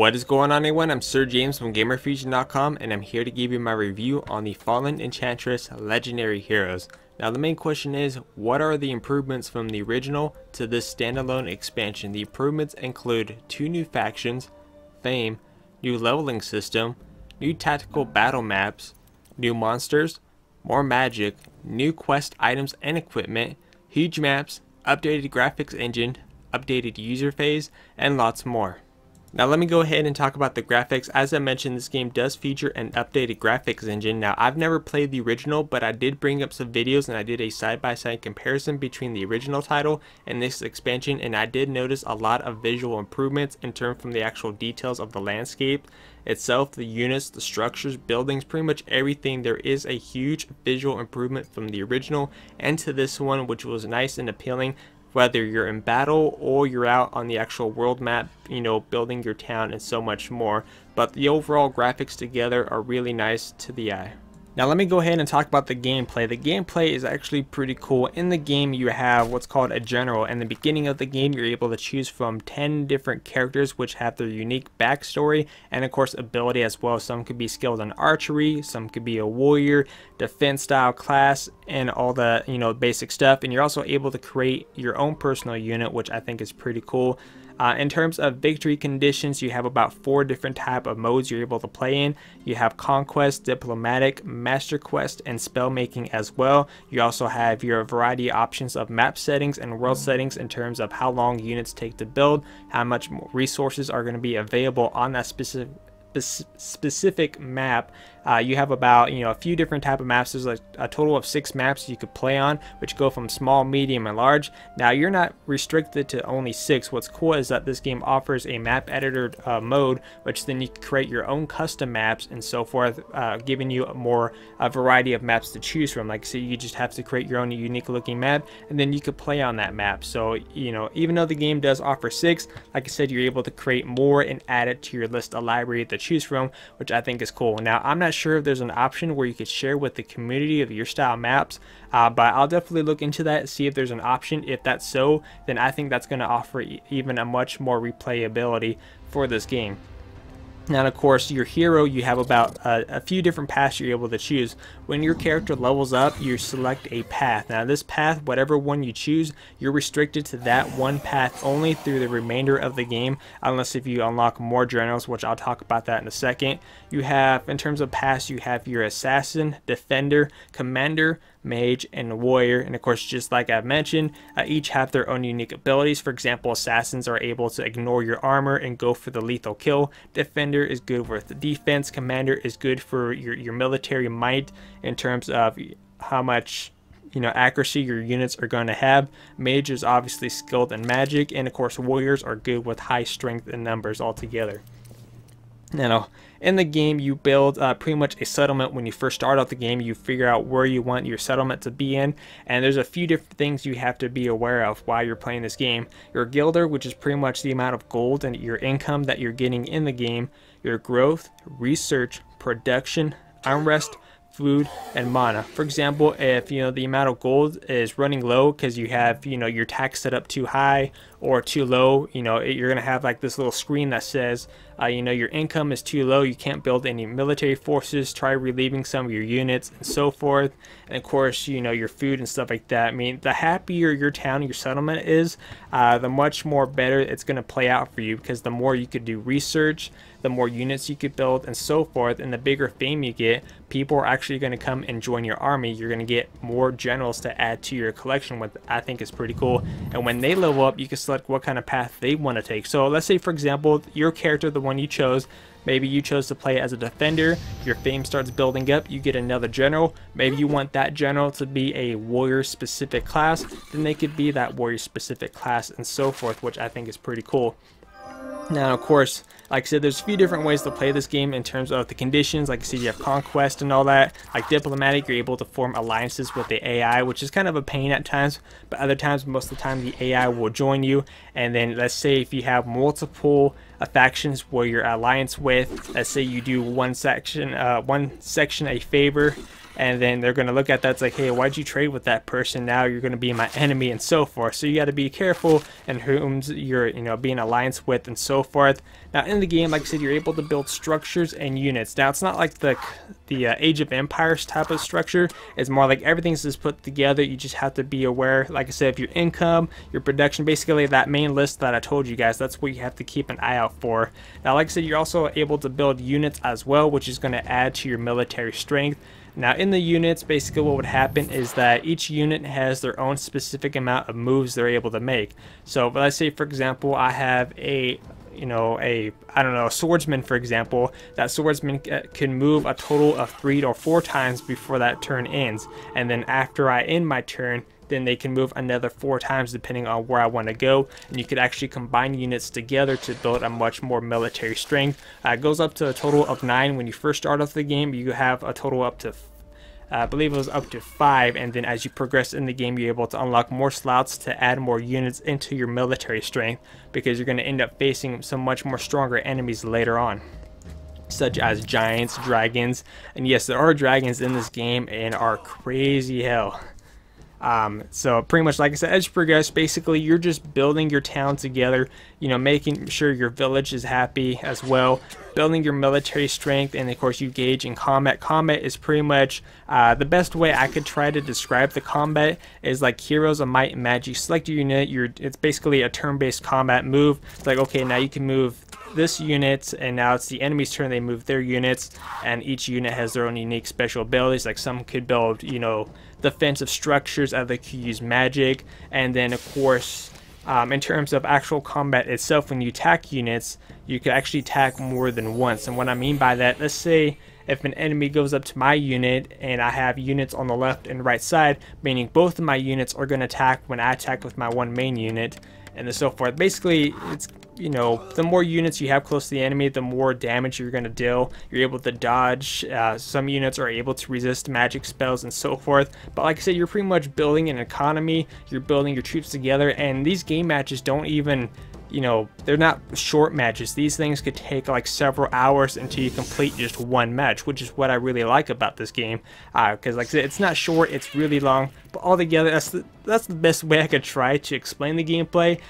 What is going on, everyone? I'm Sir James from Gamerfuzion.com, and I'm here to give you my review on the Fallen Enchantress Legendary Heroes. Now, the main question is, what are the improvements from the original to this standalone expansion? The improvements include 2 new factions, fame, new leveling system, new tactical battle maps, new monsters, more magic, new quest items and equipment, huge maps, updated graphics engine, updated user phase, and lots more. Now let me go ahead and talk about the graphics. As I mentioned, this game does feature an updated graphics engine. Now I've never played the original, but I did bring up some videos and I did a side-by-side comparison between the original title and this expansion, and I did notice a lot of visual improvements in terms from the actual details of the landscape itself, the units, the structures, buildings, pretty much everything. There is a huge visual improvement from the original and to this one, which was nice and appealing. Whether you're in battle or you're out on the actual world map, you know, building your town and so much more. But the overall graphics together are really nice to the eye. Now let me go ahead and talk about the gameplay. The gameplay is actually pretty cool. In the game you have what's called a general. In the beginning of the game you're able to choose from 10 different characters which have their unique backstory and of course ability as well. Some could be skilled in archery, some could be a warrior, defense style class, and all the basic stuff. And you're also able to create your own personal unit, which I think is pretty cool. In terms of victory conditions, you have about 4 different type of modes you're able to play in. You have Conquest, Diplomatic, Master Quest, and Spell Making as well. You also have your variety of options of map settings and world settings in terms of how long units take to build, how much resources are going to be available on that specific map. You have about a few different type of maps. There's like a total of 6 maps you could play on, which go from small, medium, and large. Now you're not restricted to only 6. What's cool is that this game offers a map editor mode, which then you can create your own custom maps and so forth, giving you a variety of maps to choose from. Like, so you just have to create your own unique looking map, and then you could play on that map. So even though the game does offer 6, like I said, you're able to create more and add it to your list of library to choose from, which I think is cool. Now I'm not sure if there's an option where you could share with the community of your style maps, but I'll definitely look into that, see if there's an option. If that's so, then I think that's going to offer even a much more replayability for this game. Now, of course, your hero, you have about a few different paths you're able to choose. When your character levels up, you select a path. Now, this path, whatever one you choose, you're restricted to that one path only through the remainder of the game, unless if you unlock more generals, which I'll talk about that in a second. You have, in terms of paths, you have your assassin, defender, commander, mage, and warrior. And of course, just like I've mentioned, each have their own unique abilities. For example, assassins are able to ignore your armor and go for the lethal kill. Defender is good with the defense. Commander is good for your military might in terms of how much accuracy your units are going to have. Mage is obviously skilled in magic, and of course warriors are good with high strength and numbers altogether. Now, in the game, you build pretty much a settlement. When you first start out the game, you figure out where you want your settlement to be in, and there's a few different things you have to be aware of while you're playing this game. Your guilder, which is pretty much the amount of gold and your income that you're getting in the game. Your growth, research, production, unrest, food, and mana. For example, if the amount of gold is running low because you have your tax set up too high or too low, you're gonna have like this little screen that says your income is too low, you can't build any military forces, try relieving some of your units and so forth. And of course, your food and stuff like that. I mean, the happier your town, your settlement is, the much more better it's going to play out for you, because the more you could do research, the more units you could build and so forth, and the bigger fame you get, people are actually going to come and join your army. You're going to get more generals to add to your collection, which I think is pretty cool. And when they level up, you can select what kind of path they want to take. So let's say, for example, your character, the one you chose, maybe you chose to play as a defender, your fame starts building up, you get another general. Maybe you want that general to be a warrior specific class, then they could be that warrior specific class and so forth, which I think is pretty cool. Now, of course, like I said, there's a few different ways to play this game in terms of the conditions. Like I said, you have Conquest and all that. Like Diplomatic, you're able to form alliances with the AI, which is kind of a pain at times, but other times, most of the time, the AI will join you. And then let's say if you have multiple factions where you're alliance with, let's say you do one section a favor, and then they're going to look at that, it's like, hey, why'd you trade with that person? Now you're going to be my enemy, and so forth. So you got to be careful in whom you're being alliance with, and so forth. Now in the game, like I said, you're able to build structures and units. Now it's not like the Age of Empires type of structure. It's more like everything's just put together. You just have to be aware, like I said, of your income, your production, basically that main list that I told you guys. That's what you have to keep an eye out for. Now like I said, you're also able to build units as well, which is going to add to your military strength. Now in the units, basically what would happen is that each unit has their own specific amount of moves they're able to make. So let's say, for example, I have a swordsman, for example. That swordsman can move a total of 3 or 4 times before that turn ends, and then after I end my turn, then they can move another 4 times depending on where I want to go. And you could actually combine units together to build a much more military strength. It goes up to a total of 9 when you first start off the game. You have a total up to I believe it was up to 5, and then as you progress in the game, you're able to unlock more slots to add more units into your military strength, because you're going to end up facing some much more stronger enemies later on, such as giants, dragons, and yes, there are dragons in this game and are crazy hell. So pretty much, like I said, as you progress, basically you're just building your town together, making sure your village is happy as well, building your military strength, and of course you gauge in combat. Combat is pretty much the best way I could try to describe the combat is like Heroes of Might and Magic. Select your unit, it's basically a turn-based combat move. It's like, okay, now you can move this unit, and now it's the enemy's turn, they move their units, and each unit has their own unique special abilities. Like some could build defensive structures, other could use magic, and then of course in terms of actual combat itself, when you attack units, you could actually attack more than once. And what I mean by that, let's say if an enemy goes up to my unit and I have units on the left and right side, meaning both of my units are going to attack when I attack with my one main unit, and so forth. Basically, it's the more units you have close to the enemy, the more damage you're going to deal. You're able to dodge. Some units are able to resist magic spells and so forth. But like I said, you're pretty much building an economy. You're building your troops together, and these game matches don't even, they're not short matches. These things could take like several hours until you complete just one match, which is what I really like about this game. Because like I said, it's not short, it's really long. But altogether, that's the best way I could try to explain the gameplay.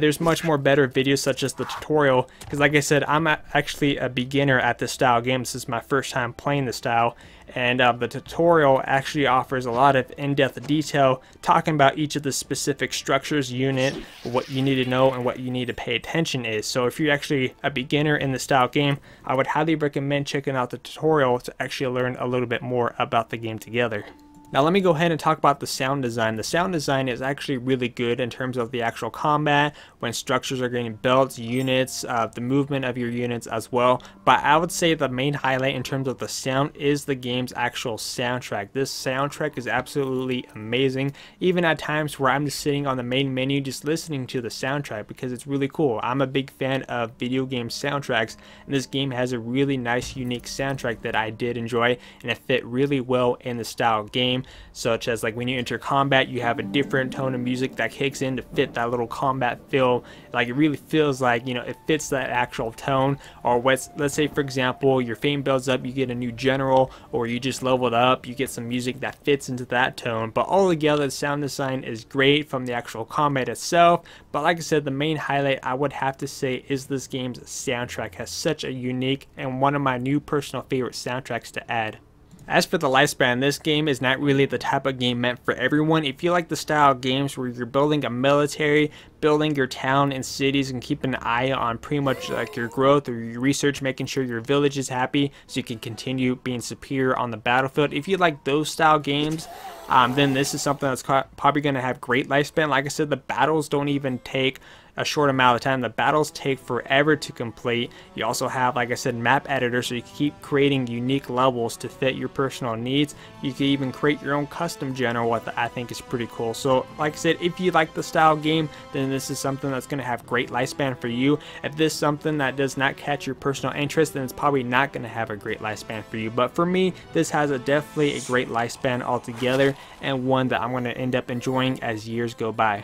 There's much more better videos such as the tutorial, because like I said, I'm actually a beginner at this style game. This is my first time playing the style, and the tutorial actually offers a lot of in-depth detail talking about each of the specific structures, unit, what you need to know, and what you need to pay attention is. So if you're actually a beginner in the style game, I would highly recommend checking out the tutorial to actually learn a little bit more about the game together. Now let me go ahead and talk about the sound design. The sound design is actually really good in terms of the actual combat, when structures are getting built, units, the movement of your units as well. But I would say the main highlight in terms of the sound is the game's actual soundtrack. This soundtrack is absolutely amazing, even at times where I'm just sitting on the main menu just listening to the soundtrack, because it's really cool. I'm a big fan of video game soundtracks, and this game has a really nice, unique soundtrack that I did enjoy, and it fit really well in the style game. Such as like when you enter combat, you have a different tone of music that kicks in to fit that little combat feel. Like it really feels like it fits that actual tone. Or let's say, for example, your fame builds up, you get a new general, or you just leveled up, you get some music that fits into that tone. But altogether, the sound design is great from the actual combat itself. But like I said, the main highlight I would have to say is this game's soundtrack. It has such a unique and one of my new personal favorite soundtracks to add. As for the lifespan, this game is not really the type of game meant for everyone. If you like the style of games where you're building a military, building your town and cities, and keeping an eye on pretty much like your growth or your research, making sure your village is happy so you can continue being superior on the battlefield. If you like those style games, then this is something that's probably going to have great lifespan. Like I said, the battles don't even take a short amount of time. The battles take forever to complete. You also have, like I said, map editor, so you can keep creating unique levels to fit your personal needs. You can even create your own custom general, what I think is pretty cool. So like I said, if you like the style game, then this is something that's going to have great lifespan for you. If this is something that does not catch your personal interest, then it's probably not going to have a great lifespan for you. But for me, this has definitely a great lifespan altogether, and one that I'm going to end up enjoying as years go by.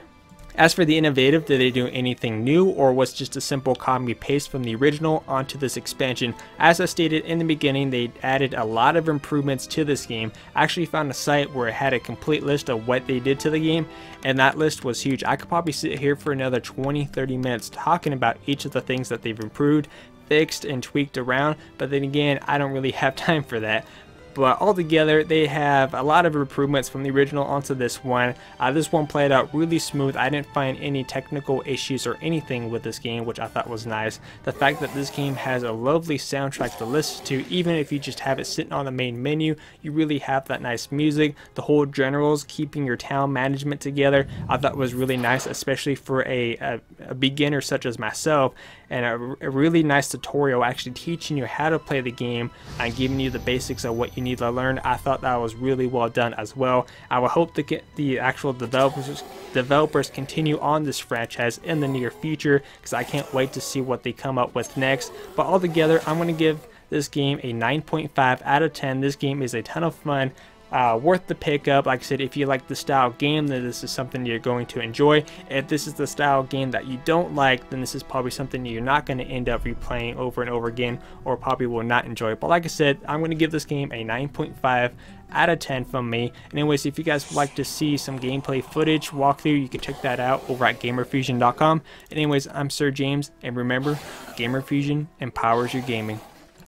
As for the innovative, did they do anything new, or was just a simple copy paste from the original onto this expansion? As I stated in the beginning, they added a lot of improvements to this game. I actually found a site where it had a complete list of what they did to the game, and that list was huge. I could probably sit here for another 20-30 minutes talking about each of the things that they've improved, fixed, and tweaked around, but then again, I don't really have time for that. But altogether, they have a lot of improvements from the original onto this one. This one played out really smooth. I didn't find any technical issues or anything with this game, which I thought was nice. The fact that this game has a lovely soundtrack to listen to, even if you just have it sitting on the main menu, you really have that nice music. The whole generals keeping your town management together, I thought was really nice, especially for a beginner such as myself. And a really nice tutorial actually teaching you how to play the game and giving you the basics of what you need to learn. I thought that was really well done as well. I would hope to get the actual developers continue on this franchise in the near future, because I can't wait to see what they come up with next. But altogether, I'm going to give this game a 9.5 out of 10. This game is a ton of fun. Worth the pickup. Like I said, if you like the style game, then this is something you're going to enjoy. If this is the style game that you don't like, then this is probably something you're not going to end up replaying over and over again, or probably will not enjoy. But like I said, I'm going to give this game a 9.5 out of 10 from me. Anyways, if you guys would like to see some gameplay footage walkthrough, you can check that out over at Gamerfuzion.com. Anyways, I'm Sir James, and remember, Gamerfuzion empowers your gaming.